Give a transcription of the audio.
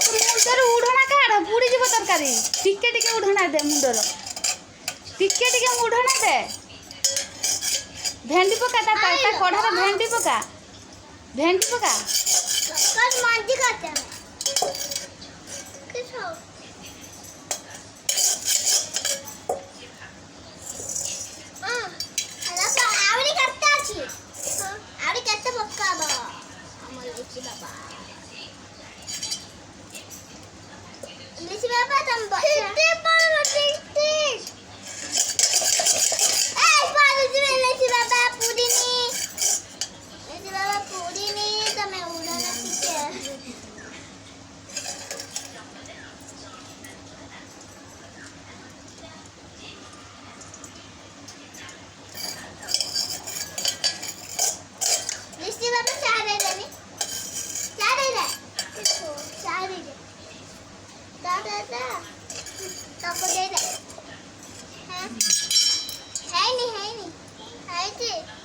ମୁଣ୍ଡରୁ ଉଢ଼ଣା କାଢ଼ ବୁଡ଼ିଯିବ ତରକାରୀ। ଟିକେ ଟିକେ ଉଢ଼ଣା ଦେ ମୁଣ୍ଡର, ଟିକେ ଟିକେ ଉଢ଼ଣା ଦେ। ଭେଣ୍ଡି ପକା ତା କଢ଼ାରେ ଭେଣ୍ଡି ପକା, ଭେଣ୍ଡି ପକା। Hey,